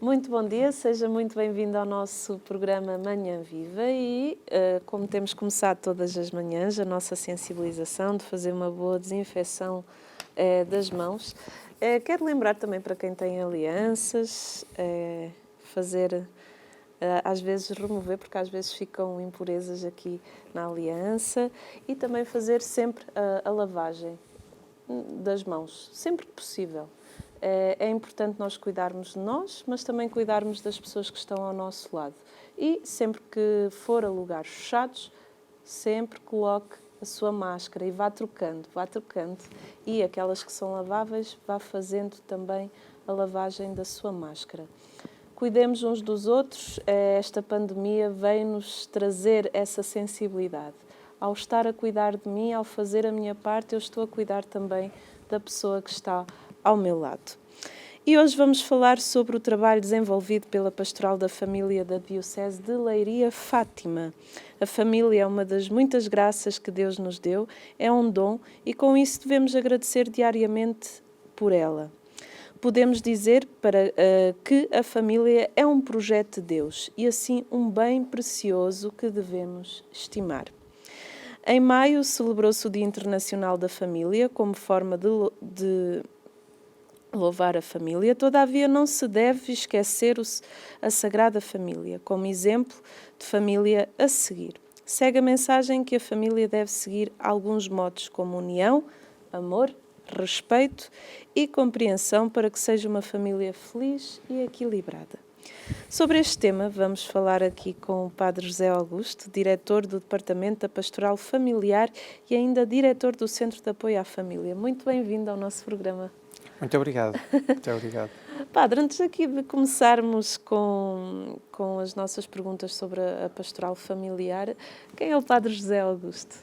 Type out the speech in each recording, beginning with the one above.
Muito bom dia, seja muito bem-vindo ao nosso programa Manhã Viva e, como temos começado todas as manhãs, a nossa sensibilização de fazer uma boa desinfecção das mãos. Quero lembrar também para quem tem alianças, fazer, às vezes remover, porque às vezes ficam impurezas aqui na aliança, e também fazer sempre a lavagem das mãos, sempre que possível. É importante nós cuidarmos de nós, mas também cuidarmos das pessoas que estão ao nosso lado. E sempre que for a lugares fechados, sempre coloque a sua máscara e vá trocando. E aquelas que são laváveis, vá fazendo também a lavagem da sua máscara. Cuidemos uns dos outros, esta pandemia veio-nos trazer essa sensibilidade. Ao estar a cuidar de mim, ao fazer a minha parte, eu estou a cuidar também da pessoa que está ao meu lado. E hoje vamos falar sobre o trabalho desenvolvido pela Pastoral da Família da Diocese de Leiria Fátima. A família é uma das muitas graças que Deus nos deu, é um dom e com isso devemos agradecer diariamente por ela. Podemos dizer que a família é um projeto de Deus e assim um bem precioso que devemos estimar. Em maio celebrou-se o Dia Internacional da Família como forma de louvar a família, todavia não se deve esquecer a Sagrada Família como exemplo de família a seguir. Segue a mensagem que a família deve seguir alguns modos como união, amor, respeito e compreensão para que seja uma família feliz e equilibrada. Sobre este tema vamos falar aqui com o Padre José Augusto, diretor do Departamento da Pastoral Familiar e ainda diretor do Centro de Apoio à Família. Muito bem-vindo ao nosso programa. Muito obrigado. Muito obrigado. Padre, antes aqui de começarmos com as nossas perguntas sobre a pastoral familiar, quem é o Padre José Augusto?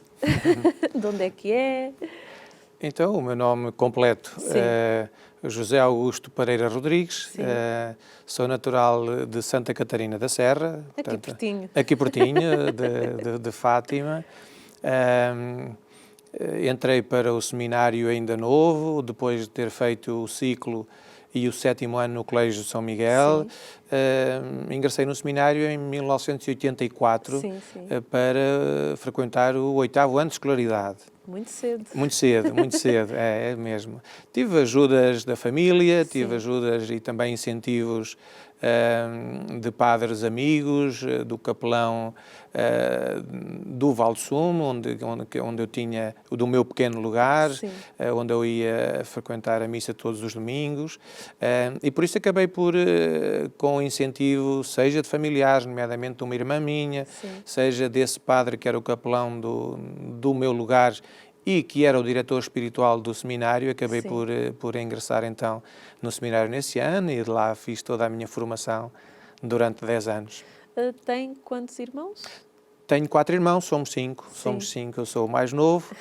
De onde é que é? Então, o meu nome completo é José Augusto Pereira Rodrigues, sou natural de Santa Catarina da Serra. Aqui pertinho. Aqui pertinho, de Fátima. Entrei para o seminário ainda novo, depois de ter feito o ciclo e o 7º ano no Colégio de São Miguel. Ingressei no seminário em 1984 para frequentar o 8º ano de escolaridade. Muito cedo. Muito cedo, é mesmo. Tive ajudas da família, tive ajudas e também incentivos de padres amigos, do capelão do Val do Sumo, onde eu tinha do meu pequeno lugar, onde eu ia frequentar a missa todos os domingos, e por isso acabei por, com incentivo, seja de familiares, nomeadamente de uma irmã minha, seja desse padre que era o capelão do meu lugar e que era o diretor espiritual do seminário, acabei por ingressar então no seminário nesse ano e de lá fiz toda a minha formação durante 10 anos. Tem quantos irmãos? Tenho 4 irmãos, somos 5, eu sou o mais novo,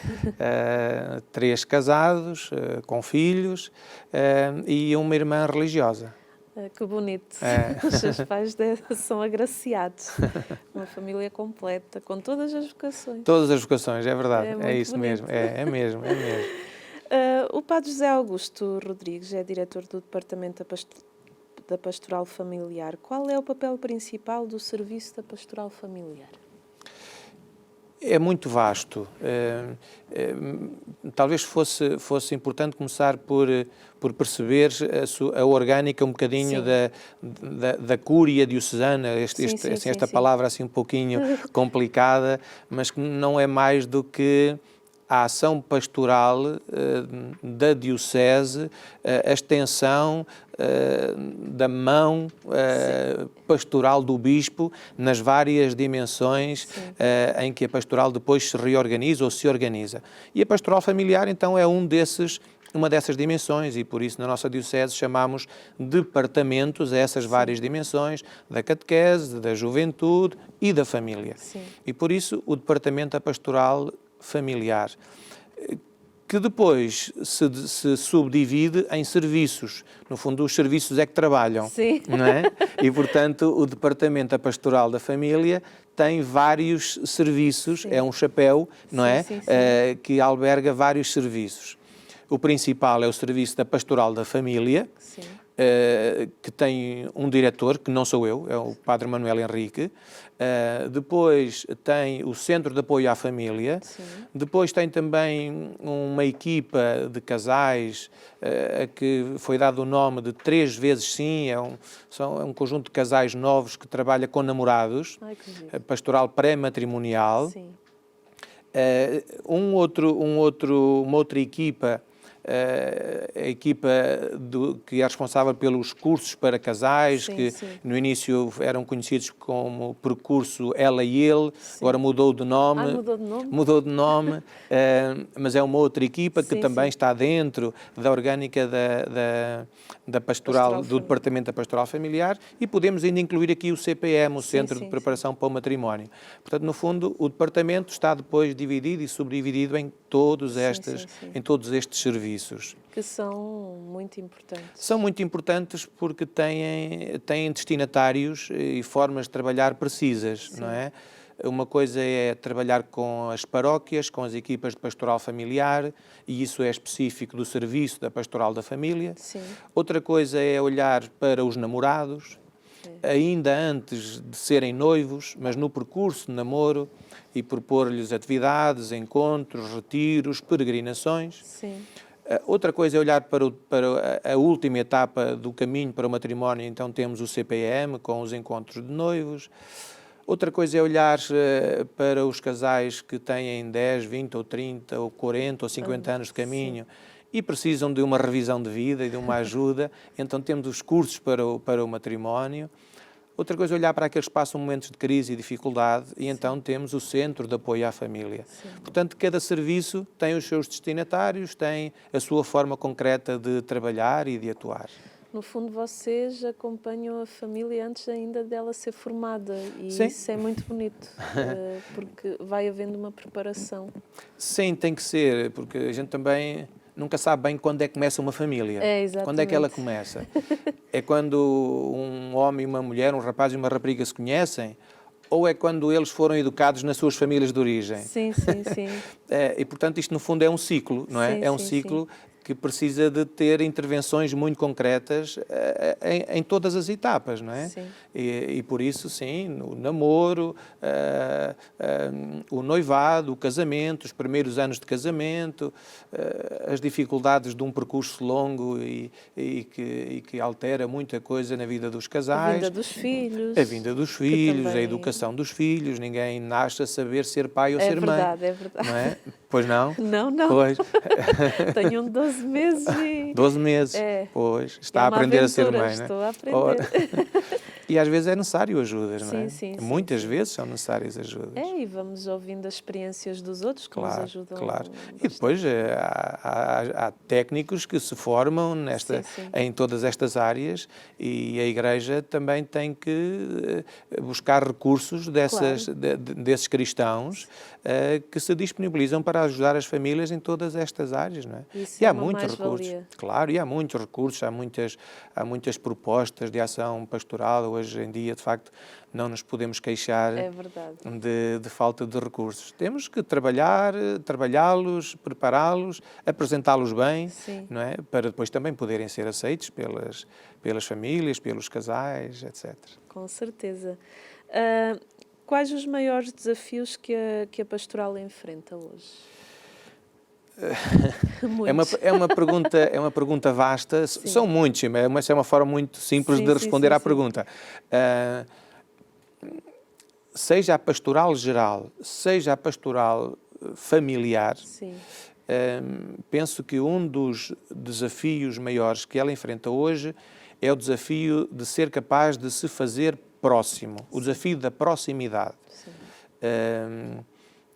3 casados, com filhos, e uma irmã religiosa. Que bonito. Os seus pais são agraciados. Uma família completa, com todas as vocações. Todas as vocações, é verdade. É isso bonito. mesmo. É mesmo. O Padre José Augusto Rodrigues é diretor do Departamento da Pastoral Familiar. Qual é o papel principal do Serviço da Pastoral Familiar? É muito vasto. Talvez fosse importante começar por perceber a orgânica um bocadinho da cúria diocesana, esta palavra assim um pouquinho complicada, mas que não é mais do que a ação pastoral da diocese, a extensão da mão pastoral do bispo nas várias dimensões em que a pastoral depois se reorganiza ou se organiza. E a pastoral familiar, então, é uma dessas dimensões e, por isso, na nossa diocese chamamos departamentos a essas várias dimensões da catequese, da juventude e da família. E, por isso, o departamento da pastoral familiar, que depois se subdivide em serviços. No fundo, os serviços é que trabalham, não é? E, portanto, o Departamento da Pastoral da Família tem vários serviços, é um chapéu, não é? Que alberga vários serviços. O principal é o Serviço da Pastoral da Família, que tem um diretor, que não sou eu, é o Padre Manuel Henrique. Depois tem o Centro de Apoio à Família. Sim. Depois tem também uma equipa de casais a que foi dado o nome de 3 vezes Sim. É um conjunto de casais novos que trabalha com namorados. Ai, que giro. Pastoral pré-matrimonial. Sim. Uma outra equipa, a equipa que é responsável pelos cursos para casais, Sim, que sim. no início eram conhecidos como percurso Ela e Ele, Sim. agora mudou de nome. Ah, mudou de nome? Mudou de nome, mas é uma outra equipa que Sim, também sim. está dentro da orgânica da pastoral, do Departamento da Pastoral Familiar, e podemos ainda incluir aqui o CPM, o Sim, Centro de sim, Preparação para o Matrimónio. Portanto, no fundo, o departamento está depois dividido e subdividido em todos estes serviços. Que são muito importantes. São muito importantes porque têm destinatários e formas de trabalhar precisas, não é? Uma coisa é trabalhar com as paróquias, com as equipas de pastoral familiar, e isso é específico do serviço da pastoral da família. Sim. Outra coisa é olhar para os namorados, ainda antes de serem noivos, mas no percurso de namoro, e propor-lhes atividades, encontros, retiros, peregrinações. Sim. Outra coisa é olhar para a última etapa do caminho para o matrimónio, então temos o CPM, com os encontros de noivos. Outra coisa é olhar para os casais que têm 10, 20 ou 30 ou 40 ou 50 anos de caminho, sim, e precisam de uma revisão de vida e de uma ajuda, então temos os cursos para o matrimónio. Outra coisa é olhar para aqueles que passam momentos de crise e dificuldade, e então temos o Centro de Apoio à Família. Sim. Portanto, cada serviço tem os seus destinatários, tem a sua forma concreta de trabalhar e de atuar. No fundo, vocês acompanham a família antes ainda dela ser formada, e sim, isso é muito bonito, porque vai havendo uma preparação. Sim, tem que ser, porque a gente também nunca sabe bem quando é que começa uma família. Exatamente. Quando é que ela começa? É quando um homem e uma mulher, um rapaz e uma rapariga se conhecem? Ou é quando eles foram educados nas suas famílias de origem? Sim, sim, sim. E, portanto, isto no fundo é um ciclo, não é? Sim, é um sim, ciclo sim, que precisa de ter intervenções muito concretas em todas as etapas, não é? Sim. E por isso, sim, o namoro, o noivado, o casamento, os primeiros anos de casamento, as dificuldades de um percurso longo e que altera muita coisa na vida dos casais. A vinda dos filhos. A vinda dos filhos, também... a educação dos filhos. Ninguém nasce a saber ser pai ou ser mãe. É verdade. Não é? Pois não? Não. Pois. Tenho 12 meses e... 12 meses, pois. Está a aprender a ser mãe, estou não é? a aprender. E às vezes é necessário ajudas, não é? Sim, Muitas sim. vezes são necessárias ajudas. E vamos ouvindo as experiências dos outros que nos ajudam. Claro. E depois há técnicos que se formam em todas estas áreas, e a Igreja também tem que buscar recursos desses cristãos que se disponibilizam para ajudar as famílias em todas estas áreas, não é? Isso e há muitos recursos. Claro, e há muitos recursos, há muitas propostas de ação pastoral. Hoje em dia, de facto, não nos podemos queixar de falta de recursos. Temos que trabalhá-los, prepará-los, apresentá-los bem, não é? Para depois também poderem ser aceitos pelas famílias, pelos casais, etc. Com certeza. Quais os maiores desafios que a pastoral enfrenta hoje? É uma pergunta vasta. Sim. São muitos, mas é uma forma muito simples de responder à pergunta. Seja a pastoral geral, seja a pastoral familiar, penso que um dos desafios maiores que ela enfrenta hoje é o desafio de ser capaz de se fazer próximo, o desafio da proximidade.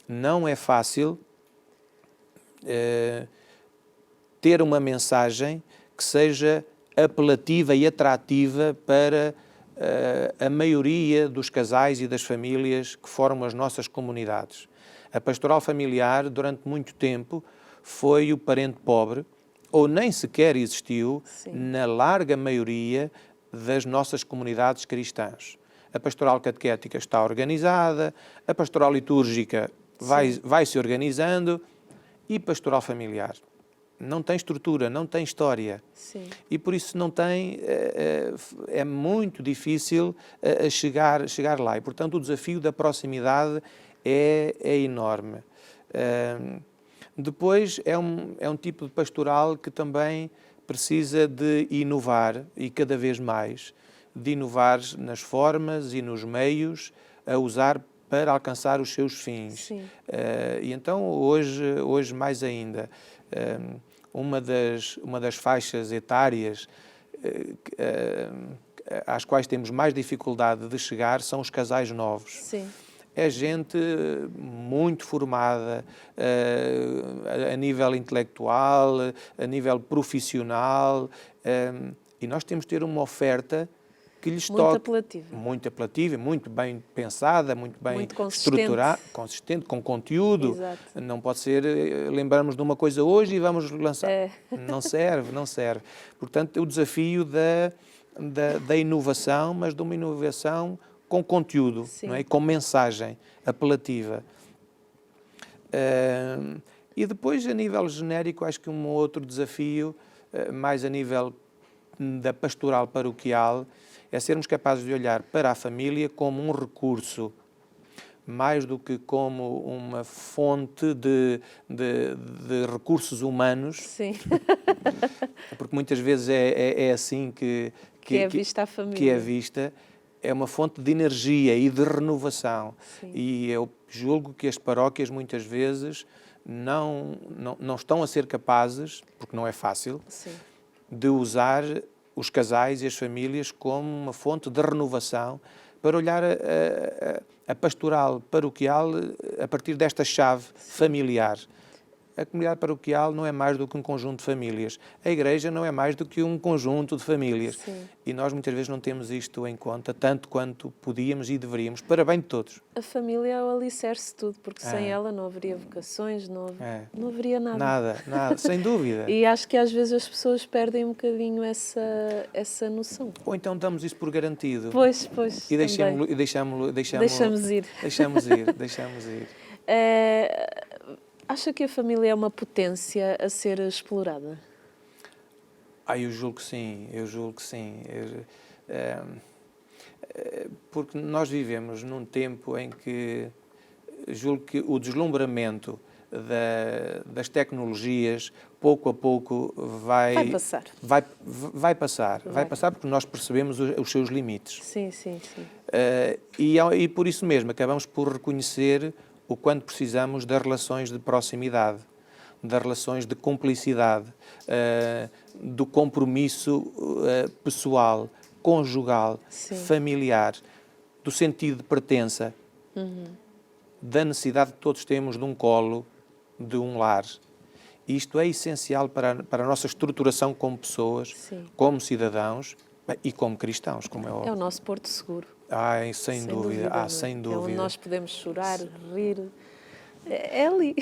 Não é fácil ter uma mensagem que seja apelativa e atrativa para a maioria dos casais e das famílias que formam as nossas comunidades. A pastoral familiar, durante muito tempo, foi o parente pobre, ou nem sequer existiu na larga maioria das nossas comunidades cristãs. A pastoral catequética está organizada, a pastoral litúrgica vai se organizando, e pastoral familiar não tem estrutura, não tem história. Sim. E por isso não tem, é muito difícil chegar lá. E, portanto, o desafio da proximidade é enorme. Depois, é um tipo de pastoral que também precisa de inovar, e cada vez mais, de inovar nas formas e nos meios a usar para alcançar os seus fins. E então, hoje mais ainda, uma das faixas etárias às quais temos mais dificuldade de chegar são os casais novos. Sim. É gente muito formada a nível intelectual, a nível profissional, e nós temos de ter uma oferta que lhes toque. Muito apelativa, muito bem pensada, muito bem estruturada, consistente, com conteúdo. Exato. Não pode ser, lembrarmos de uma coisa hoje e vamos lançar. Não serve. Portanto, o desafio da inovação, mas de uma inovação com conteúdo, não é? Com mensagem apelativa. E depois, a nível genérico, acho que um outro desafio, mais a nível da pastoral paroquial, é sermos capazes de olhar para a família como um recurso, mais do que como uma fonte de recursos humanos. Sim. Porque muitas vezes é assim que é vista a família. Que é vista. É uma fonte de energia e de renovação. Sim. E eu julgo que as paróquias muitas vezes não estão a ser capazes, porque não é fácil, Sim. de usar os casais e as famílias como uma fonte de renovação para olhar a pastoral paroquial a partir desta chave familiar. A comunidade paroquial não é mais do que um conjunto de famílias. A igreja não é mais do que um conjunto de famílias. Sim. E nós muitas vezes não temos isto em conta, tanto quanto podíamos e deveríamos, para bem de todos. A família é o alicerce de tudo, porque sem ela não haveria vocações, não haveria nada. Nada, sem dúvida. E acho que às vezes as pessoas perdem um bocadinho essa noção. Ou então damos isso por garantido. Pois. E deixamos ir. Acha que a família é uma potência a ser explorada? Eu julgo que sim. Porque nós vivemos num tempo em que julgo que o deslumbramento das tecnologias pouco a pouco vai passar. Vai passar porque nós percebemos os seus limites. Sim. E por isso mesmo acabamos por reconhecer o quanto precisamos das relações de proximidade, das relações de cumplicidade, do compromisso pessoal, conjugal, familiar, do sentido de pertença, da necessidade que todos temos de um colo, de um lar. Isto é essencial para a nossa estruturação como pessoas, como cidadãos e como cristãos, como é óbvio. É o nosso porto seguro. Sem dúvida. É onde nós podemos chorar, rir. É ali.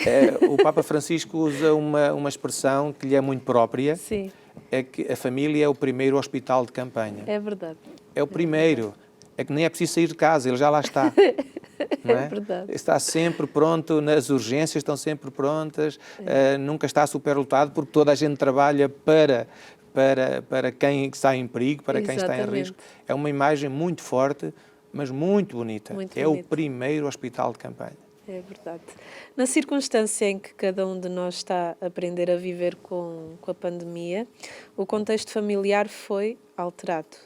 O Papa Francisco usa uma expressão que lhe é muito própria. Sim. É que a família é o primeiro hospital de campanha. É verdade. É o primeiro. É que nem é preciso sair de casa, ele já lá está. Não é? É verdade. Está sempre pronto, as urgências estão sempre prontas, nunca está superlotado, porque toda a gente trabalha para quem está em perigo, para quem está em risco. É uma imagem muito forte, mas muito bonita. O primeiro hospital de campanha. É verdade. Na circunstância em que cada um de nós está a aprender a viver com a pandemia, o contexto familiar foi alterado.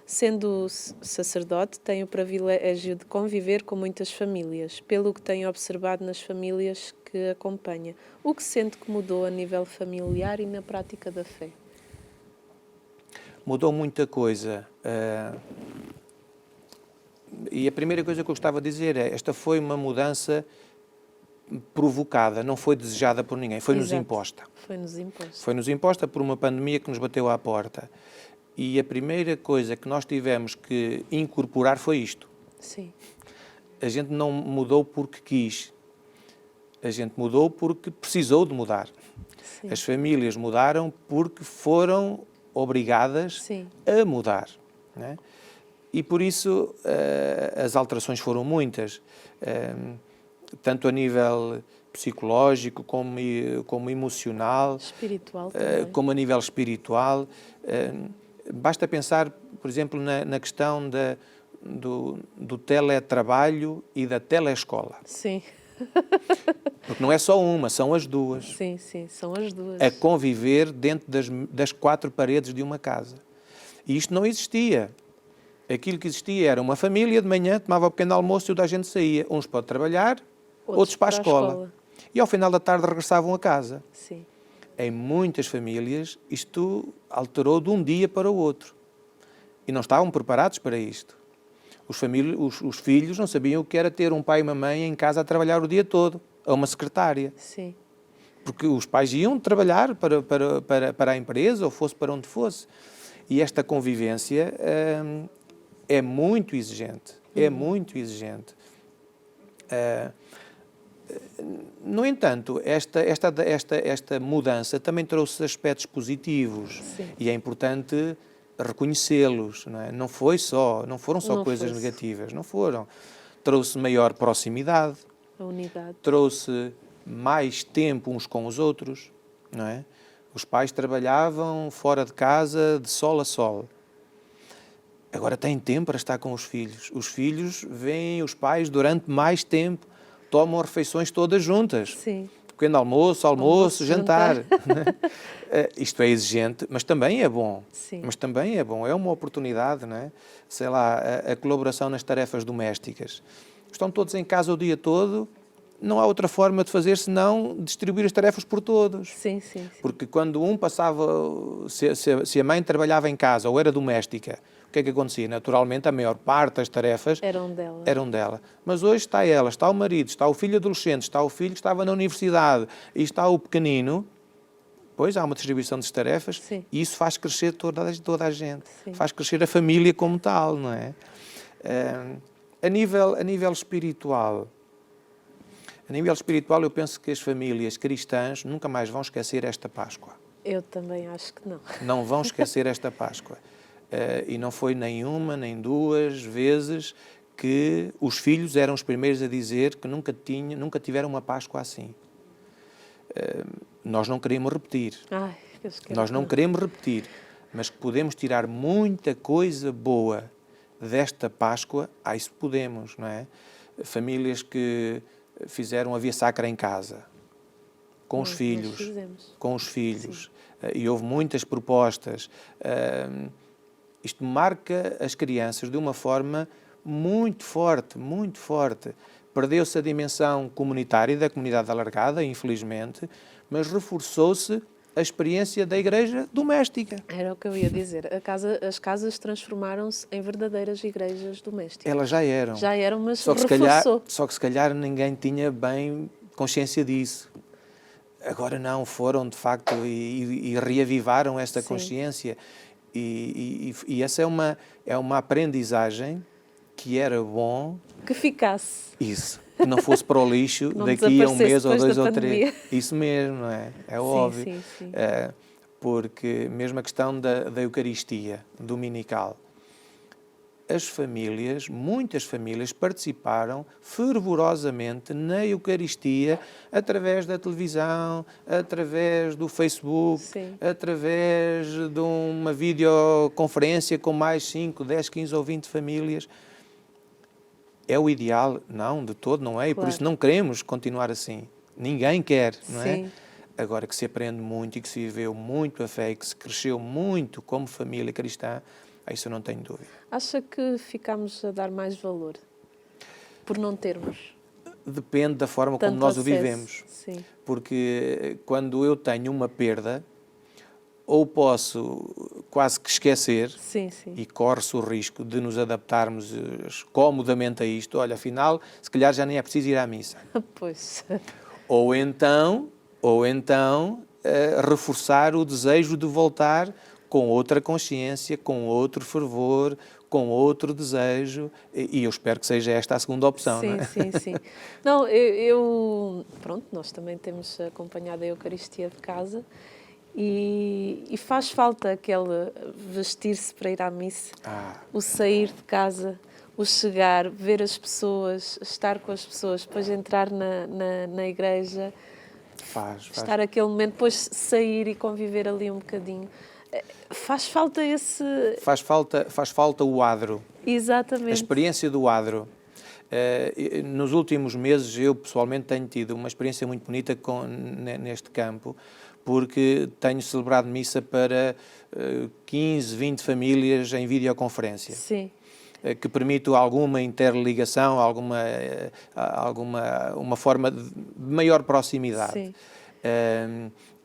Sendo sacerdote, tem o privilégio de conviver com muitas famílias, pelo que tem observado nas famílias que acompanha. O que sente que mudou a nível familiar e na prática da fé? Mudou muita coisa. E a primeira coisa que eu gostava de dizer é: esta foi uma mudança provocada, não foi desejada por ninguém, foi-nos imposta. Foi-nos imposta por uma pandemia que nos bateu à porta. E a primeira coisa que nós tivemos que incorporar foi isto. Sim. A gente não mudou porque quis. A gente mudou porque precisou de mudar. Sim. As famílias mudaram porque foram obrigadas a mudar. Não é? E por isso as alterações foram muitas, tanto a nível psicológico, como emocional, espiritual também. como a nível espiritual. Basta pensar, por exemplo, na questão do teletrabalho e da telescola. Sim. Porque não é só uma, são as duas. Sim, são as duas. A conviver dentro das quatro paredes de uma casa. E isto não existia. Aquilo que existia era uma família de manhã, tomava o pequeno almoço e toda a gente saía. Uns para trabalhar, outros para a escola. E ao final da tarde regressavam a casa. Sim. Em muitas famílias, isto alterou de um dia para o outro. E não estavam preparados para isto. Os filhos não sabiam o que era ter um pai e uma mãe em casa a trabalhar o dia todo, a uma secretária. Sim. Porque os pais iam trabalhar para a empresa ou fosse para onde fosse. E esta convivência é muito exigente. É muito exigente. No entanto, esta mudança também trouxe aspectos positivos. Sim. E é importante reconhecê-los. Não foram só coisas negativas. Não foram. Trouxe maior proximidade. A unidade. Trouxe mais tempo uns com os outros. Não é? Os pais trabalhavam fora de casa de sol a sol. Agora têm tempo para estar com os filhos. Os filhos veem os pais durante mais tempo. Tomam refeições todas juntas. Sim. Pequeno almoço, jantar. Isto é exigente, mas também é bom. Sim. Mas também é bom. É uma oportunidade, não é? Sei lá, a colaboração nas tarefas domésticas. Estão todos em casa o dia todo. Não há outra forma de fazer senão distribuir as tarefas por todos. Sim. Porque quando um passava, se a mãe trabalhava em casa ou era doméstica, o que é que acontecia? Naturalmente, a maior parte das tarefas eram dela. Mas hoje está ela, está o marido, está o filho adolescente, está o filho que estava na universidade e está o pequenino. Pois há uma distribuição de tarefas. Sim. E isso faz crescer toda a gente. Sim. Faz crescer a família como tal, não é? A nível espiritual... A nível espiritual, eu penso que as famílias cristãs nunca mais vão esquecer esta Páscoa. Eu também acho que não. Não vão esquecer esta Páscoa. E não foi nem uma, nem duas vezes que os filhos eram os primeiros a dizer que nunca tiveram uma Páscoa assim. Nós não queremos repetir. Nós não queremos repetir, mas que podemos tirar muita coisa boa desta Páscoa, isso podemos, não é? Famílias que fizeram a via sacra em casa, com os filhos, e houve muitas propostas. Isto marca as crianças de uma forma muito forte, muito forte. Perdeu-se a dimensão comunitária da comunidade alargada, infelizmente, mas reforçou-se a experiência da igreja doméstica. Era o que eu ia dizer. As casas transformaram-se em verdadeiras igrejas domésticas. Elas já eram. Já eram, mas reforçou. Só que se calhar ninguém tinha bem consciência disso. Agora não, foram de facto e reavivaram esta consciência. E essa é uma aprendizagem que era bom... Que ficasse. Isso. Que não fosse para o lixo daqui a um mês ou dois ou três. Isso mesmo, não é? É óbvio. Sim. Porque mesmo a questão da Eucaristia dominical, muitas famílias participaram fervorosamente na Eucaristia através da televisão, através do Facebook, através de uma videoconferência com mais 5, 10, 15 ou 20 famílias. É o ideal? Não, de todo não é. E por isso não queremos continuar assim. Ninguém quer, não é? Agora que se aprende muito e que se viveu muito a fé e que se cresceu muito como família cristã, isso eu não tenho dúvida. Acha que ficamos a dar mais valor por não termos? Depende da forma como nós o vivemos. Sim. Porque quando eu tenho uma perda, ou posso quase que esquecer e corre-se o risco de nos adaptarmos comodamente a isto. Olha, afinal, se calhar já nem é preciso ir à missa. Pois. Ou então reforçar o desejo de voltar com outra consciência, com outro fervor, com outro desejo, e eu espero que seja esta a segunda opção. Sim, não é? sim. Não, pronto, nós também temos acompanhado a Eucaristia de casa e faz falta aquele vestir-se para ir à missa, o sair de casa, o chegar, ver as pessoas, estar com as pessoas, depois entrar na igreja, estar aquele momento, depois sair e conviver ali um bocadinho. Faz falta esse... Faz falta o adro. Exatamente. A experiência do adro. Nos últimos meses, eu pessoalmente tenho tido uma experiência muito bonita neste campo, porque tenho celebrado missa para 15, 20 famílias em videoconferência. Sim. Que permite alguma interligação, uma forma de maior proximidade. Sim.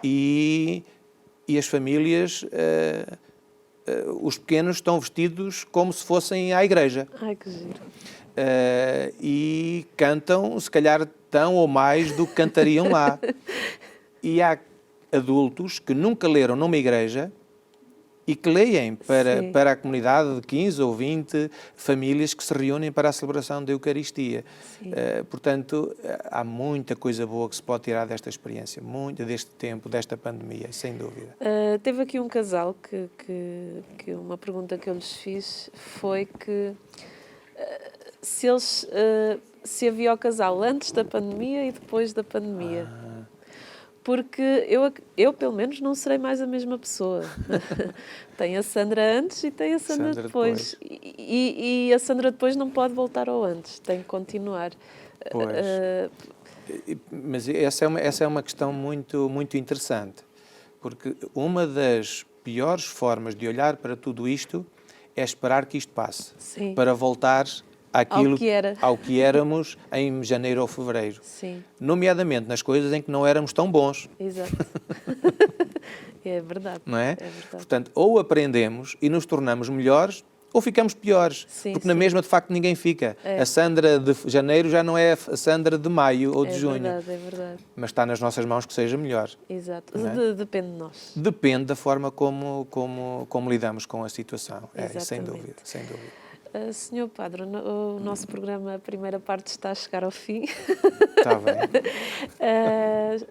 E as famílias, os pequenos estão vestidos como se fossem à igreja. Ai, que giro. E cantam, se calhar, tão ou mais do que cantariam lá. E há adultos que nunca leram numa igreja e que leem para a comunidade de 15 ou 20 famílias que se reúnem para a celebração da Eucaristia. Portanto, há muita coisa boa que se pode tirar desta experiência, muita deste tempo, desta pandemia, sem dúvida. Teve aqui um casal que uma pergunta que eu lhes fiz foi que se havia o casal antes da pandemia e depois da pandemia. Porque eu, pelo menos, não serei mais a mesma pessoa. Tem a Sandra antes e tem a Sandra depois. E a Sandra depois não pode voltar ao antes, tem que continuar. Pois. Mas essa é uma questão muito, muito interessante, porque uma das piores formas de olhar para tudo isto é esperar que isto passe. Sim. Para voltar ao que éramos em janeiro ou fevereiro. Sim. Nomeadamente nas coisas em que não éramos tão bons. Exato. É verdade. Não é? É verdade. Portanto, ou aprendemos e nos tornamos melhores, ou ficamos piores. Sim, porque na mesma, de facto, ninguém fica. A Sandra de janeiro já não é a Sandra de maio ou de junho. É verdade. Mas está nas nossas mãos que seja melhor. Exato. É? Depende de nós. Depende da forma como lidamos com a situação. Sem dúvida. Senhor Padre, o nosso programa, a primeira parte, está a chegar ao fim. Está bem.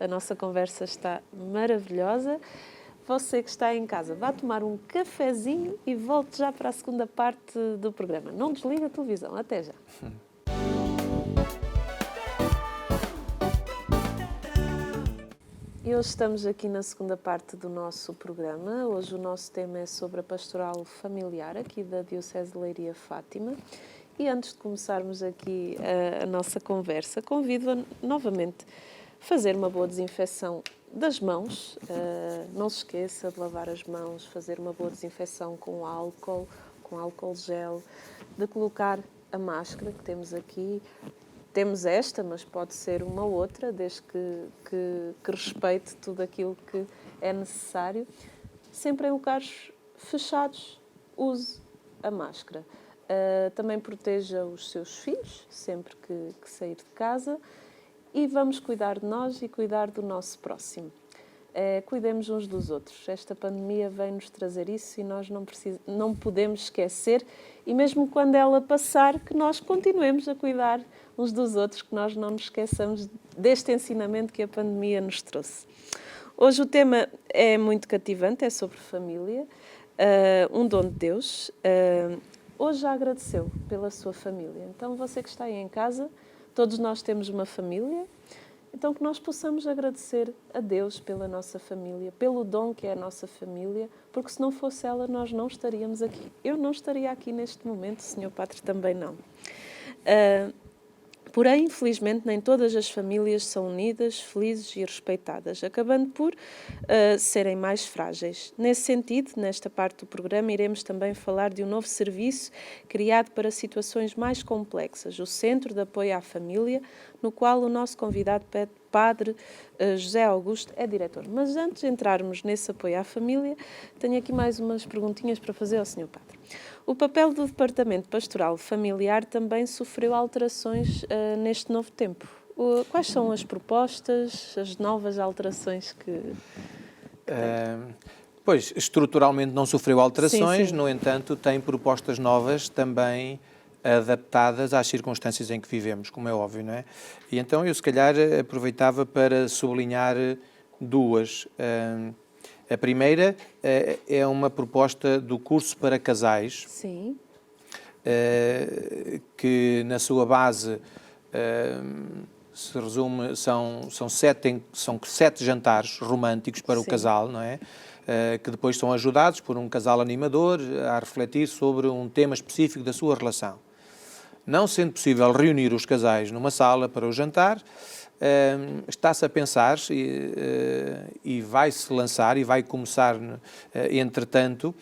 A nossa conversa está maravilhosa. Você que está em casa, vá tomar um cafezinho e volte já para a segunda parte do programa. Não desliga a televisão. Até já. E hoje estamos aqui na segunda parte do nosso programa. Hoje o nosso tema é sobre a pastoral familiar aqui da Diocese de Leiria Fátima. E antes de começarmos aqui a nossa conversa, convido-a novamente a fazer uma boa desinfecção das mãos. Não se esqueça de lavar as mãos, fazer uma boa desinfecção com álcool gel, de colocar a máscara que temos aqui. Temos esta, mas pode ser uma outra, desde que respeite tudo aquilo que é necessário. Sempre em lugares fechados, use a máscara. Também proteja os seus filhos, sempre que sair de casa. E vamos cuidar de nós e cuidar do nosso próximo. Cuidemos uns dos outros. Esta pandemia vem-nos trazer isso e nós não podemos esquecer. E mesmo quando ela passar, que nós continuemos a cuidar uns dos outros, que nós não nos esqueçamos deste ensinamento que a pandemia nos trouxe. Hoje o tema é muito cativante, é sobre família, um dom de Deus. Hoje já agradeceu pela sua família. Então, você que está aí em casa, todos nós temos uma família, então que nós possamos agradecer a Deus pela nossa família, pelo dom que é a nossa família, porque se não fosse ela, nós não estaríamos aqui. Eu não estaria aqui neste momento, o Sr. Padre também não. Porém, infelizmente, nem todas as famílias são unidas, felizes e respeitadas, acabando por serem mais frágeis. Nesse sentido, nesta parte do programa, iremos também falar de um novo serviço criado para situações mais complexas, o Centro de Apoio à Família, no qual o nosso convidado Padre José Augusto é diretor. Mas antes de entrarmos nesse apoio à família, tenho aqui mais umas perguntinhas para fazer ao Sr. Padre. O papel do Departamento Pastoral Familiar também sofreu alterações neste novo tempo. Quais são as propostas, as novas alterações que tem? Pois, estruturalmente não sofreu alterações, sim. No entanto, tem propostas novas também adaptadas às circunstâncias em que vivemos, como é óbvio, não é? E então eu, se calhar, aproveitava para sublinhar duas. A primeira é uma proposta do curso para casais. Sim. que na sua base se resume, são 7 jantares românticos para o casal, não é? Que depois são ajudados por um casal animador a refletir sobre um tema específico da sua relação. Não sendo possível reunir os casais numa sala para o jantar, está-se a pensar e vai-se lançar e vai começar, entretanto,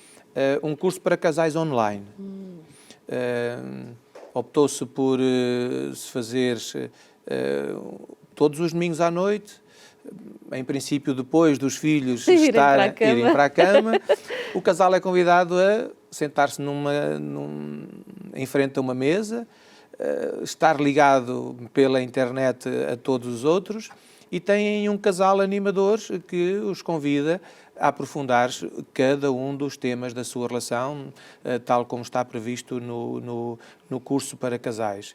um curso para casais online. Optou-se por se fazer todos os domingos à noite, em princípio depois dos filhos irem para a cama. O casal é convidado a sentar-se em frente a uma mesa, estar ligado pela internet a todos os outros, e têm um casal animador que os convida a aprofundar cada um dos temas da sua relação, tal como está previsto no curso para casais.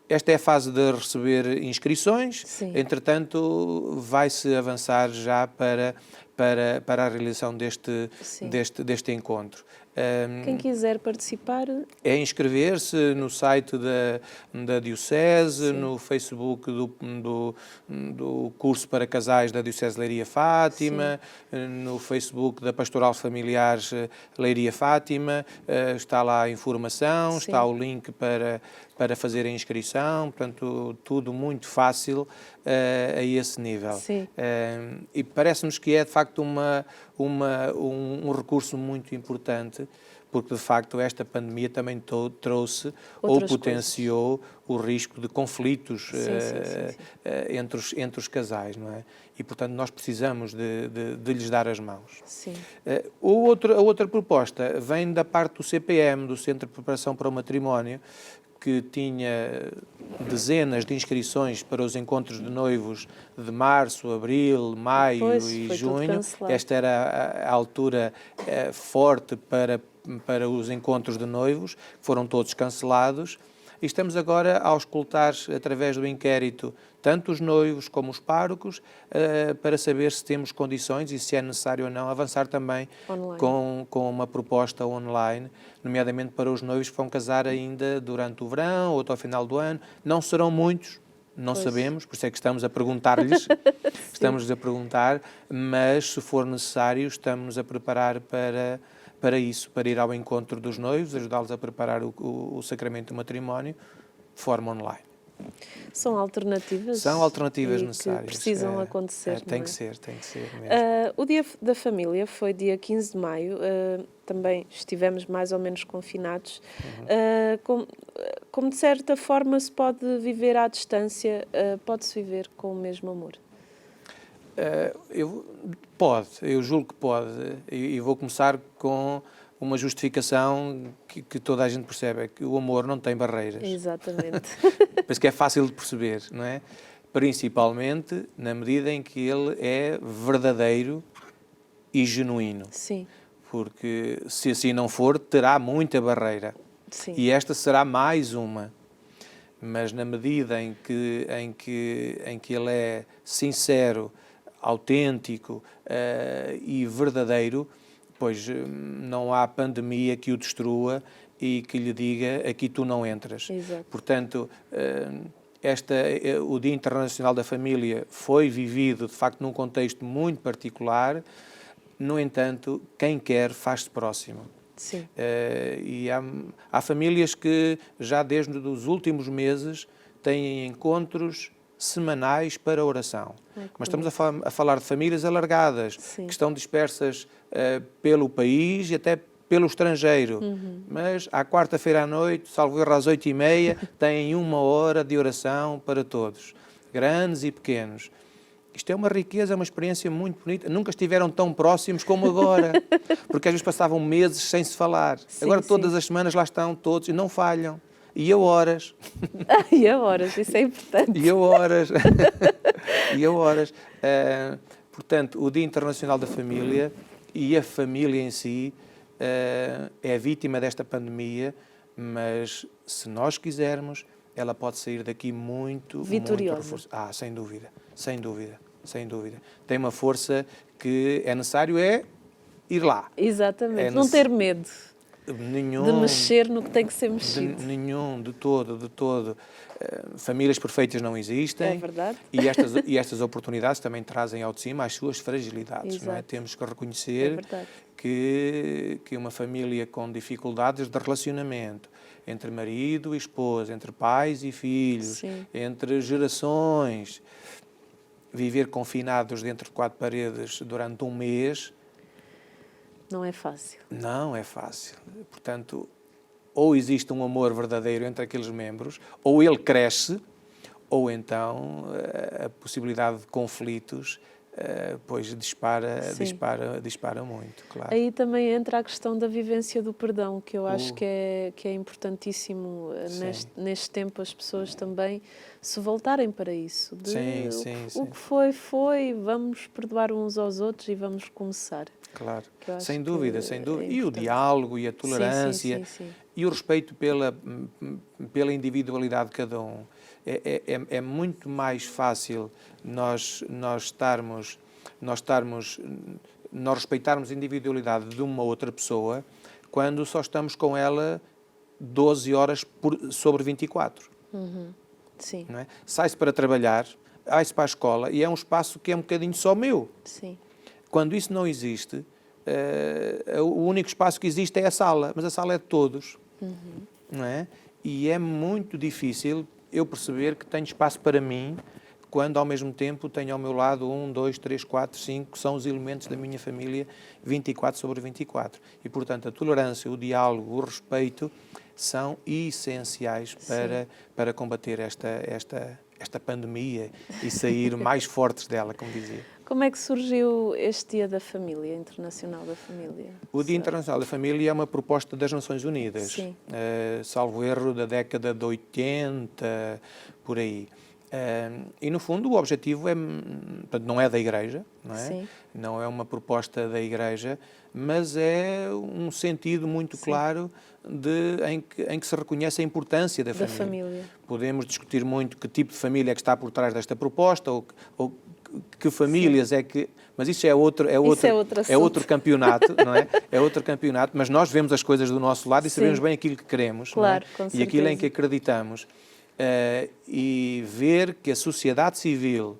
Esta é a fase de receber inscrições. Sim. Entretanto, vai-se avançar já para a realização deste encontro. Quem quiser participar... É inscrever-se no site da Diocese, no Facebook do curso para casais da Diocese Leiria Fátima, no Facebook da Pastoral Familiar Leiria Fátima, está lá a informação, está o link para fazer a inscrição, portanto, tudo muito fácil a esse nível. E parece-nos que é, de facto, um recurso muito importante, porque, de facto, esta pandemia também trouxe ou potenciou o risco de conflitos entre os casais, não é? E, portanto, nós precisamos de lhes dar as mãos. A outra proposta vem da parte do CPM, do Centro de Preparação para o Matrimónio, que tinha dezenas de inscrições para os encontros de noivos de março, abril, maio e junho. Esta era a altura forte para os encontros de noivos, foram todos cancelados. E estamos agora a auscultar, através do inquérito, tanto os noivos como os párocos, para saber se temos condições e se é necessário ou não avançar também com uma proposta online, nomeadamente para os noivos que vão casar ainda durante o verão ou até ao final do ano. Não serão muitos, não sabemos, por isso é que estamos a perguntar-lhes, mas se for necessário estamos a preparar para isso, para ir ao encontro dos noivos, ajudá-los a preparar o sacramento do matrimónio de forma online. São alternativas? São alternativas necessárias. Que precisam acontecer. Tem que ser mesmo. O Dia da Família foi dia 15 de maio, também estivemos mais ou menos confinados. Como de certa forma se pode viver à distância, pode-se viver com o mesmo amor? Eu julgo que pode, e vou começar com uma justificação que toda a gente percebe, é que o amor não tem barreiras. Exatamente. Penso que é fácil de perceber, não é? Principalmente na medida em que ele é verdadeiro e genuíno. Sim. Porque se assim não for, terá muita barreira. Sim. E esta será mais uma. Mas na medida em que ele é sincero, autêntico e verdadeiro, pois não há pandemia que o destrua e que lhe diga aqui tu não entras. Exato. Portanto, o Dia Internacional da Família foi vivido, de facto, num contexto muito particular. No entanto, quem quer faz-se próximo. Sim. E há famílias que já desde os últimos meses têm encontros semanais para oração. Mas estamos a falar de famílias alargadas, que estão dispersas pelo país e até pelo estrangeiro. Mas à quarta-feira à noite, salvo erro às 8h30, têm 1 hora de oração para todos, grandes e pequenos. Isto é uma riqueza, é uma experiência muito bonita. Nunca estiveram tão próximos como agora, porque às vezes passavam meses sem se falar. Agora todas as semanas lá estão todos e não falham. E a horas. E a horas, isso é importante. E a horas. Portanto, o Dia Internacional da Família e a família em si é vítima desta pandemia, mas se nós quisermos, ela pode sair daqui muito vitoriosa. Sem dúvida. Tem uma força que é necessário ir lá. Exatamente, não ter medo. de mexer no que tem que ser mexido. De todo. Famílias perfeitas não existem. É verdade. E estas oportunidades também trazem ao de cima as suas fragilidades. Não é? Temos que reconhecer que uma família com dificuldades de relacionamento entre marido e esposa, entre pais e filhos, entre gerações, viver confinados dentro de 4 paredes durante um mês... Não é fácil. Não é fácil. Portanto, ou existe um amor verdadeiro entre aqueles membros, ou ele cresce, ou então a possibilidade de conflitos pois dispara muito, claro. Aí também entra a questão da vivência do perdão, que eu acho que é importantíssimo neste tempo as pessoas também se voltarem para isso. O que foi, vamos perdoar uns aos outros e vamos recomeçar. Claro, sem dúvida. E o diálogo e a tolerância e o respeito pela individualidade de cada um. É muito mais fácil nós respeitarmos a individualidade de uma outra pessoa quando só estamos com ela 12 horas sobre 24. Sim. Não é? Sai-se para trabalhar, vai-se para a escola e é um espaço que é um bocadinho só meu. Sim. Quando isso não existe, o único espaço que existe é a sala, mas a sala é de todos. Não é? E é muito difícil eu perceber que tenho espaço para mim quando ao mesmo tempo tenho ao meu lado 1, 2, 3, 4, 5, que são os elementos da minha família 24 sobre 24. E, portanto, a tolerância, o diálogo, o respeito são essenciais para combater esta pandemia e sair mais fortes dela, como dizia. Como é que surgiu este Dia da Família, Internacional da Família? O Dia Internacional da Família é uma proposta das Nações Unidas, salvo erro da década de 80, por aí. E, no fundo, o objetivo não é da Igreja, não é? Sim. Não é uma proposta da Igreja, mas é um sentido muito claro em que se reconhece a importância da família. Podemos discutir muito que tipo de família é que está por trás desta proposta, ou que famílias é que... Mas isso é outro campeonato, não é? É outro campeonato, mas nós vemos as coisas do nosso lado e sabemos bem aquilo que queremos, claro, não é? E aquilo em que acreditamos. E ver que a sociedade civil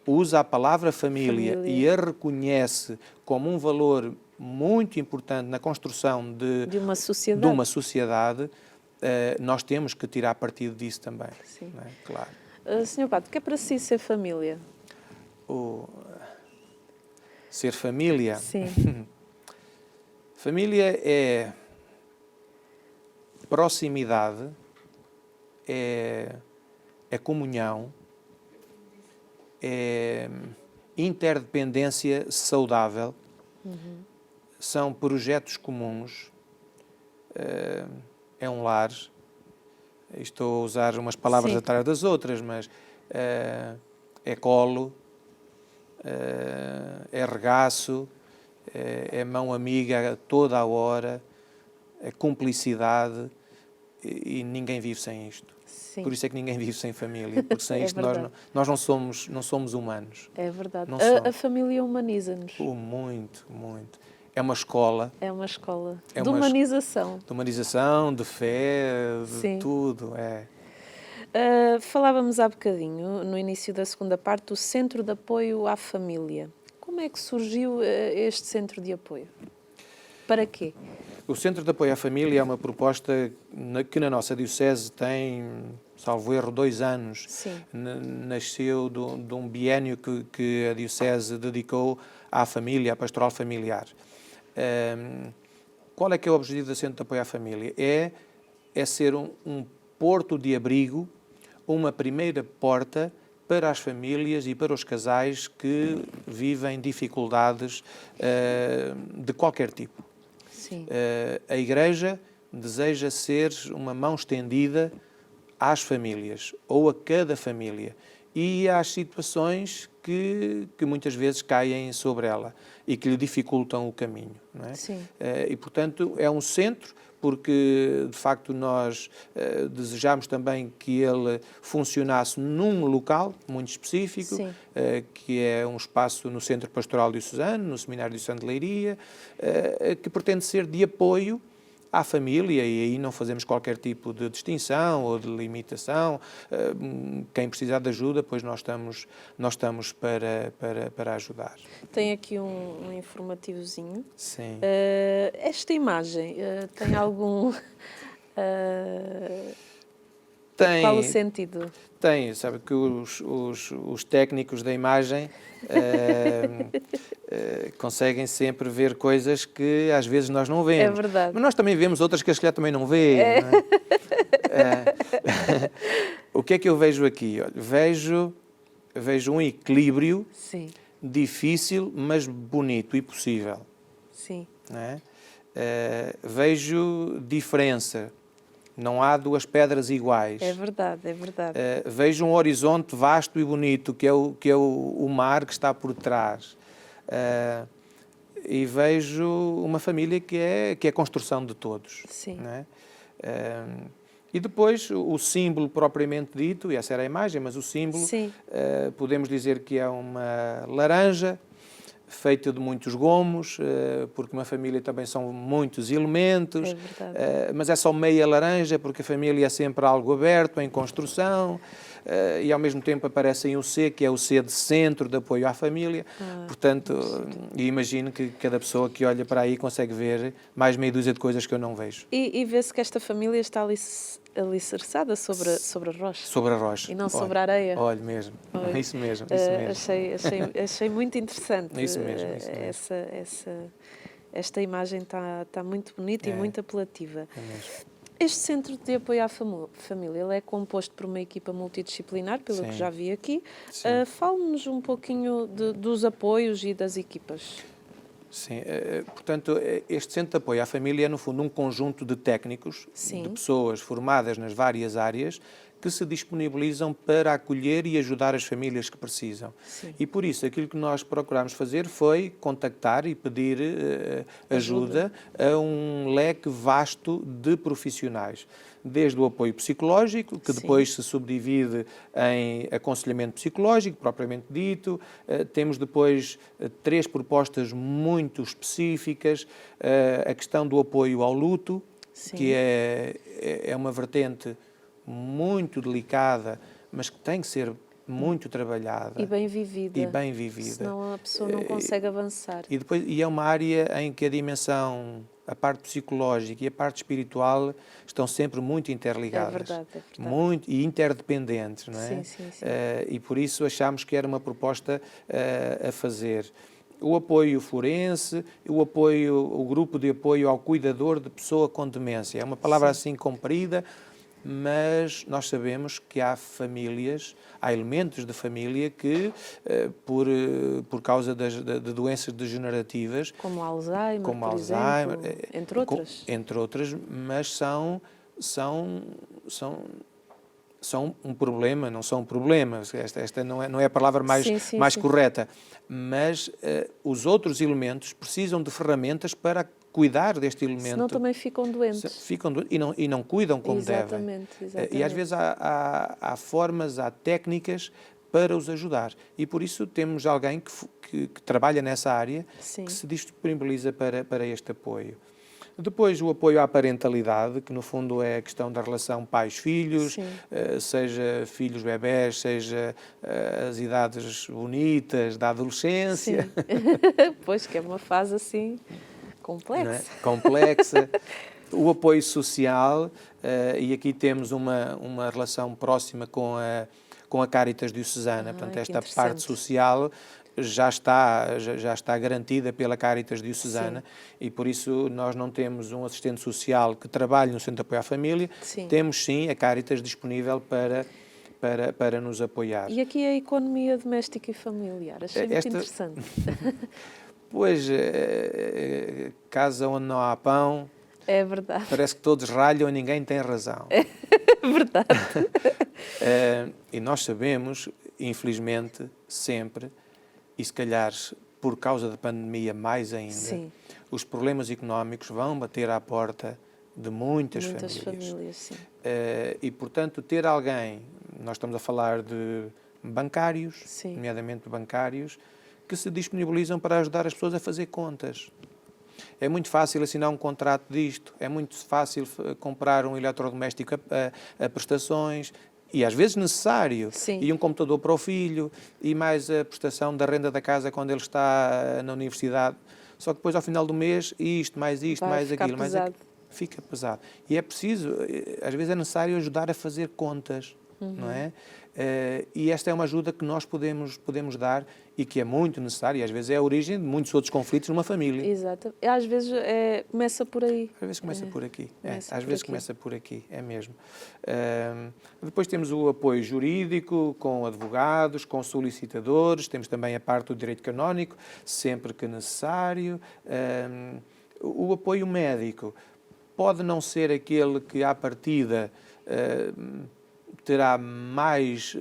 usa a palavra família e a reconhece como um valor muito importante na construção de uma sociedade, nós temos que tirar partido disso também. Sim. Não é? Claro. Sr. Padre, o que é para si ser família? Ser família? Sim. Família é proximidade, é comunhão, é interdependência saudável, são projetos comuns, é um lar. Estou a usar umas palavras atrás das outras, mas é colo, é regaço, é mão amiga toda a hora, é cumplicidade, e ninguém vive sem isto. Sim. Por isso é que ninguém vive sem família, porque sem isto nós não somos humanos. É verdade. A família humaniza-nos. Muito. É uma escola. É uma escola de humanização. De humanização, de fé, de tudo. Falávamos há bocadinho, no início da segunda parte, do Centro de Apoio à Família. Como é que surgiu este Centro de Apoio? Para quê? O Centro de Apoio à Família é uma proposta que na nossa Diocese tem, salvo erro, 2 anos. Sim. Nasceu de um biénio que a Diocese dedicou à família, à pastoral familiar. Qual é que é o objetivo do Centro de Apoio à Família? É ser um porto de abrigo, uma primeira porta para as famílias e para os casais que vivem dificuldades de qualquer tipo. Sim. A Igreja deseja ser uma mão estendida às famílias, ou a cada família, e às situações que muitas vezes caem sobre ela e que lhe dificultam o caminho. Não é? Sim. E, portanto, é um centro, porque, de facto, nós desejamos também que ele funcionasse num local muito específico, que é um espaço no Centro Pastoral Diocesano, no Seminário Diocesano de Leiria, que pretende ser de apoio à família, e aí não fazemos qualquer tipo de distinção ou de limitação. Quem precisar de ajuda, pois nós estamos para ajudar. Tem aqui um informativozinho. Sim. Esta imagem tem algum... qual o sentido? Tem, sabe que os técnicos da imagem conseguem sempre ver coisas que às vezes nós não vemos. É verdade. Mas nós também vemos outras que a calhar também não vê. Não é? O que é que eu vejo aqui? Olha, vejo um equilíbrio Sim. difícil, mas bonito e possível. Sim. Não é? Vejo diferença. Não há duas pedras iguais. É verdade, é verdade. Vejo um horizonte vasto e bonito, que é o mar que está por trás. E vejo uma família que é a construção de todos. Sim. Não é? E depois o símbolo propriamente dito, e essa era a imagem, mas o símbolo, podemos dizer que é uma laranja, feita de muitos gomos, porque uma família também são muitos elementos, mas é só meia laranja, porque a família é sempre algo aberto, em construção, e ao mesmo tempo aparece o C, que é o C de centro, de apoio à família. Portanto, e imagino que cada pessoa que olha para aí consegue ver mais meia dúzia de coisas que eu não vejo. E vê-se que esta família está alicerçada sobre a rocha. Sobre a rocha. E não sobre a areia. Olha mesmo. Olha. Isso mesmo. Achei muito interessante. Isso mesmo. Esta imagem está muito bonita e muito apelativa. É mesmo. Este Centro de Apoio à Família ele é composto por uma equipa multidisciplinar, pelo que já vi aqui. Fale-nos um pouquinho dos apoios e das equipas. Sim, portanto, este Centro de Apoio à Família é, no fundo, um conjunto de técnicos, de pessoas formadas nas várias áreas, que se disponibilizam para acolher e ajudar as famílias que precisam. Sim. E por isso, aquilo que nós procurámos fazer foi contactar e pedir ajuda a um leque vasto de profissionais. Desde o apoio psicológico, que depois se subdivide em aconselhamento psicológico, propriamente dito. Temos depois 3 propostas muito específicas. A questão do apoio ao luto, que é uma vertente muito delicada, mas que tem que ser muito trabalhada. E bem vivida. Senão a pessoa não consegue avançar. E é uma área em que a dimensão, a parte psicológica e a parte espiritual estão sempre muito interligadas. É verdade. Muito, e interdependentes, não é? Sim. E por isso achámos que era uma proposta a fazer. O apoio forense, o grupo de apoio ao cuidador de pessoa com demência. É uma palavra assim comprida, mas nós sabemos que há famílias, há elementos de família que, por causa de doenças degenerativas... Como Alzheimer, por exemplo, entre outras, mas são um problema, não são um problema, esta não é a palavra mais correta, mas os outros elementos precisam de ferramentas para cuidar deste elemento. Senão também ficam doentes. E não cuidam como devem. Exatamente. E às vezes há formas, há técnicas para os ajudar. E por isso temos alguém que trabalha nessa área, que se disponibiliza para este apoio. Depois o apoio à parentalidade, que no fundo é a questão da relação pais-filhos, seja filhos-bebés, seja as idades bonitas da adolescência. Pois, que é uma fase assim complexa. Complexa. O apoio social, e aqui temos uma relação próxima com a Cáritas Diocesana, portanto esta parte social já está garantida pela Cáritas Diocesana e por isso nós não temos um assistente social que trabalhe no Centro de Apoio à Família, temos sim a Cáritas disponível para nos apoiar. E aqui a economia doméstica e familiar, achei muito interessante. Pois, casa onde não há pão, é verdade. Parece que todos ralham e ninguém tem razão. É verdade. E nós sabemos, infelizmente, sempre, e se calhar por causa da pandemia mais ainda, os problemas económicos vão bater à porta de muitas famílias. E, portanto, ter alguém, nós estamos a falar de bancários, nomeadamente bancários, que se disponibilizam para ajudar as pessoas a fazer contas. É muito fácil assinar um contrato disto, é muito fácil comprar um eletrodoméstico a prestações, e às vezes necessário, Sim. e um computador para o filho, e mais a prestação da renda da casa quando ele está na universidade. Só que depois, ao final do mês, isto, mais aquilo, mais aquilo, fica pesado. E é preciso, às vezes é necessário ajudar a fazer contas, não é? E esta é uma ajuda que nós podemos dar e que é muito necessária, e às vezes é a origem de muitos outros conflitos numa família. Exato. Às vezes começa por aí. Às vezes começa por aqui. Começa por aqui, é mesmo. Depois temos o apoio jurídico, com advogados, com solicitadores, temos também a parte do direito canónico, sempre que necessário. O apoio médico pode não ser aquele que, à partida, terá mais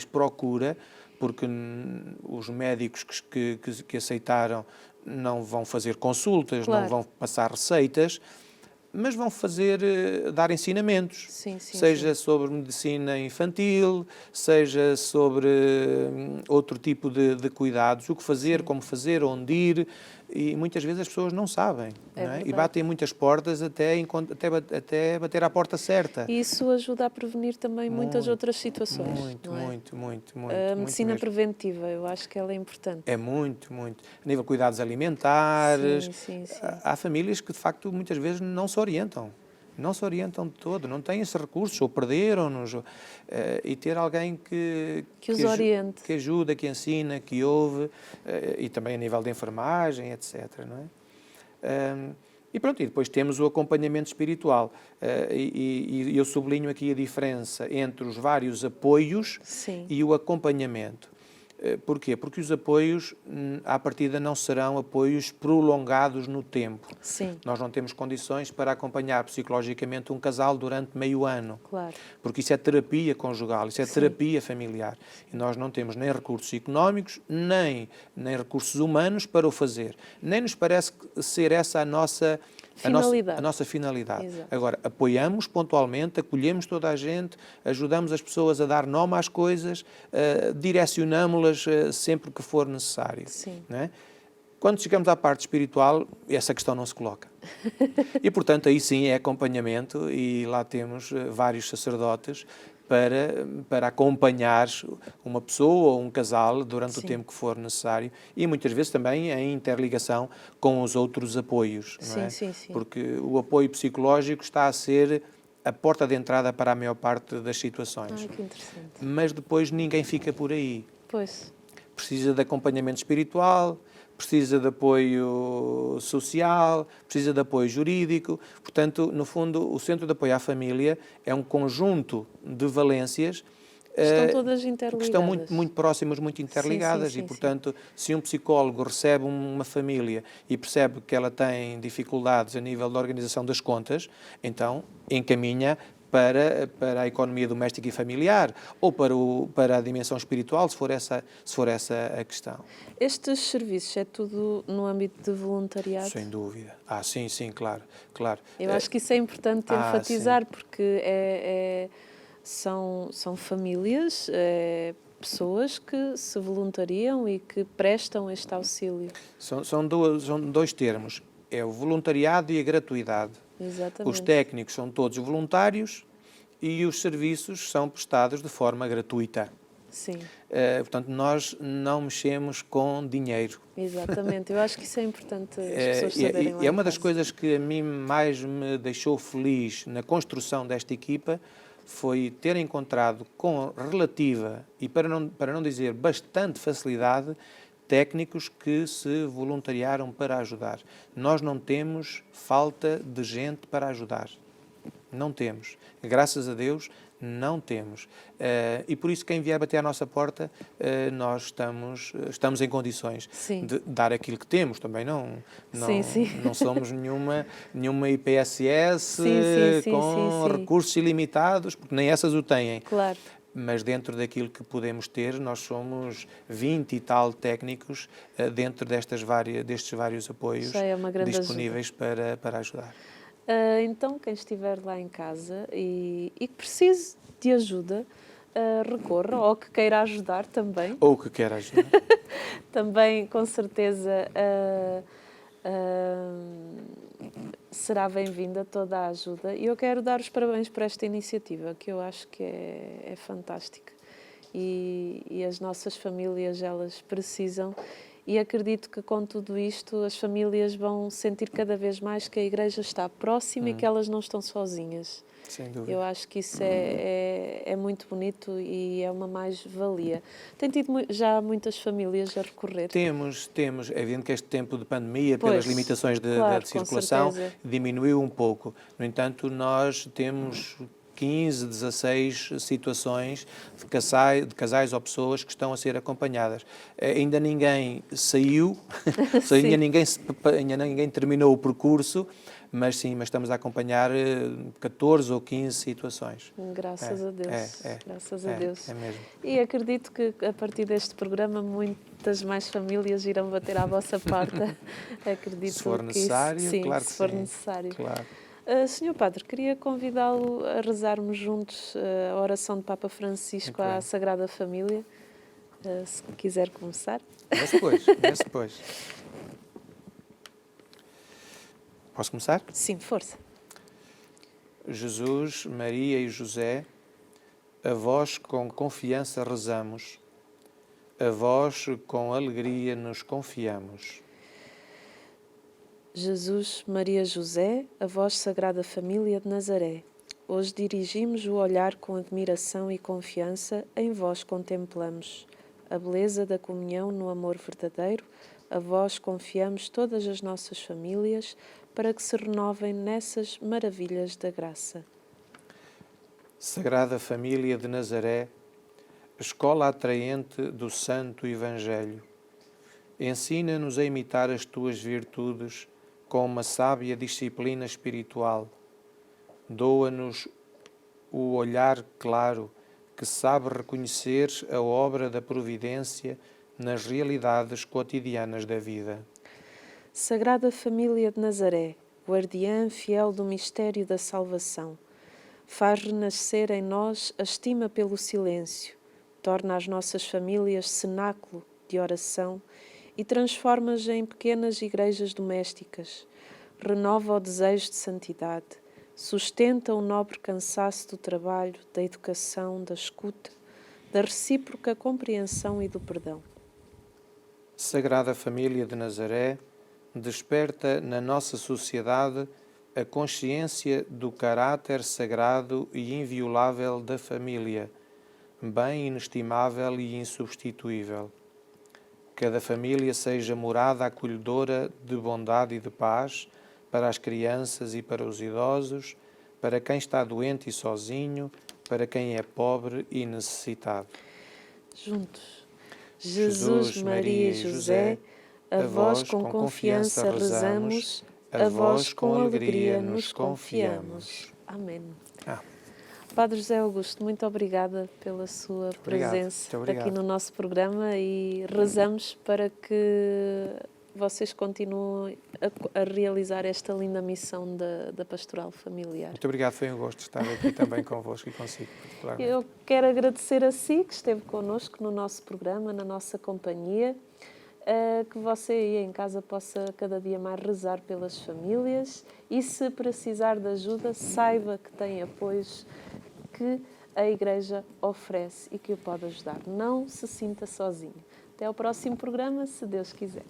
procura, porque os médicos que aceitaram não vão fazer consultas, claro. não vão passar receitas, mas vão dar ensinamentos, seja sobre medicina infantil, seja sobre outro tipo de cuidados, o que fazer, como fazer, onde ir, e muitas vezes as pessoas não sabem, não é? E batem muitas portas até bater à porta certa. E isso ajuda a prevenir também muitas outras situações. Muito. A medicina preventiva, eu acho que ela é importante. É muito. A nível de cuidados alimentares, sim. Há famílias que de facto muitas vezes não se orientam de todo, não têm esse recurso, ou perderam-nos, e ter alguém que os oriente, que ajuda, que ensina, que ouve, e também a nível de enfermagem, etc. Não é? E pronto, e depois temos o acompanhamento espiritual, e eu sublinho aqui a diferença entre os vários apoios e o acompanhamento. Porquê? Porque os apoios, à partida, não serão apoios prolongados no tempo. Sim. Nós não temos condições para acompanhar psicologicamente um casal durante meio ano. Claro. Porque isso é terapia conjugal, isso é terapia familiar. E nós não temos nem recursos económicos, nem recursos humanos para o fazer. Nem nos parece ser essa a nossa finalidade. Exato. Agora, apoiamos pontualmente, acolhemos toda a gente, ajudamos as pessoas a dar nome às coisas, direcionamos-las sempre que for necessário. Sim. Não é? Quando chegamos à parte espiritual, essa questão não se coloca. E, portanto, aí sim é acompanhamento, e lá temos vários sacerdotes para acompanhar uma pessoa ou um casal durante o tempo que for necessário, e muitas vezes também em interligação com os outros apoios. Não é? Sim. Porque o apoio psicológico está a ser a porta de entrada para a maior parte das situações. Que interessante. Mas depois ninguém fica por aí. Pois. Precisa de acompanhamento espiritual, precisa de apoio social, precisa de apoio jurídico. Portanto, no fundo, o Centro de Apoio à Família é um conjunto de valências estão todas interligadas. Que estão muito próximas, muito interligadas. Sim, e, portanto, se um psicólogo recebe uma família e percebe que ela tem dificuldades a nível da organização das contas, então encaminha para a economia doméstica e familiar, ou para a dimensão espiritual, se for essa a questão. Estes serviços é tudo no âmbito de voluntariado? Sem dúvida. Sim, claro. Eu acho que isso é importante enfatizar, porque são famílias, pessoas que se voluntariam e que prestam este auxílio. São dois termos, é o voluntariado e a gratuidade. Exatamente. Os técnicos são todos voluntários e os serviços são prestados de forma gratuita. Sim. Portanto, nós não mexemos com dinheiro. Exatamente, eu acho que isso é importante as pessoas saberem lá. É uma das coisas que a mim mais me deixou feliz na construção desta equipa, foi ter encontrado com relativa, e para não dizer bastante facilidade, técnicos que se voluntariaram para ajudar. Nós não temos falta de gente para ajudar. Não temos. Graças a Deus, não temos. E por isso, quem vier bater à nossa porta, nós estamos em condições de dar aquilo que temos. Também não somos nenhuma IPSS com recursos ilimitados, porque nem essas o têm. Claro. Mas dentro daquilo que podemos ter, nós somos 20 e tal técnicos dentro destes vários apoios disponíveis para ajudar. Então, quem estiver lá em casa e que precise de ajuda, recorra, ou que queira ajudar também. Ou que queira ajudar. Também, com certeza, será bem-vinda toda a ajuda. E eu quero dar os parabéns por esta iniciativa, que eu acho que é fantástica. E as nossas famílias, elas precisam, e acredito que com tudo isto as famílias vão sentir cada vez mais que a Igreja está próxima e que elas não estão sozinhas. Sem dúvida. Eu acho que isso é muito bonito e é uma mais-valia. Tem tido já muitas famílias a recorrer? Temos. É evidente que este tempo de pandemia, pelas limitações de circulação, diminuiu um pouco. No entanto, nós temos 15, 16 situações de casais ou pessoas que estão a ser acompanhadas. Ainda ninguém saiu, ainda ninguém terminou o percurso, mas sim, mas estamos a acompanhar 14 ou 15 situações. Graças a Deus. Graças a Deus. É mesmo. E acredito que a partir deste programa muitas mais famílias irão bater à vossa porta. Acredito se for necessário, que isso, sim, claro que se for sim. necessário. Claro. Senhor Padre, queria convidá-lo a rezarmos juntos a oração de Papa Francisco à Sagrada Família. Se quiser começar. Depois. Posso começar? Sim, força. Jesus, Maria e José, a vós com confiança rezamos, a vós com alegria nos confiamos. Jesus, Maria, José, a vós Sagrada Família de Nazaré, hoje dirigimos o olhar com admiração e confiança, em vós contemplamos a beleza da comunhão no amor verdadeiro, a vós confiamos todas as nossas famílias, para que se renovem nessas maravilhas da graça. Sagrada Família de Nazaré, escola atraente do Santo Evangelho, ensina-nos a imitar as tuas virtudes com uma sábia disciplina espiritual. Doa-nos o olhar claro que sabe reconhecer a obra da providência nas realidades cotidianas da vida. Sagrada Família de Nazaré, guardiã fiel do mistério da salvação, faz renascer em nós a estima pelo silêncio, torna as nossas famílias cenáculo de oração e transforma-as em pequenas igrejas domésticas, renova o desejo de santidade, sustenta o nobre cansaço do trabalho, da educação, da escuta, da recíproca compreensão e do perdão. Sagrada Família de Nazaré, desperta na nossa sociedade a consciência do caráter sagrado e inviolável da família, bem inestimável e insubstituível. Cada família seja morada acolhedora de bondade e de paz para as crianças e para os idosos, para quem está doente e sozinho, para quem é pobre e necessitado. Juntos. Jesus, Maria e José, a vós com confiança rezamos, a vós com alegria nos confiamos. Amém. Padre José Augusto, muito obrigada pela sua presença aqui no nosso programa e rezamos para que vocês continuem a realizar esta linda missão da pastoral familiar. Muito obrigado, foi um gosto estar aqui também convosco e consigo particularmente. Eu quero agradecer a si que esteve connosco no nosso programa, na nossa companhia, que você aí em casa possa cada dia mais rezar pelas famílias e se precisar de ajuda, saiba que tem apoios que a Igreja oferece e que o pode ajudar. Não se sinta sozinho. Até ao próximo programa, se Deus quiser.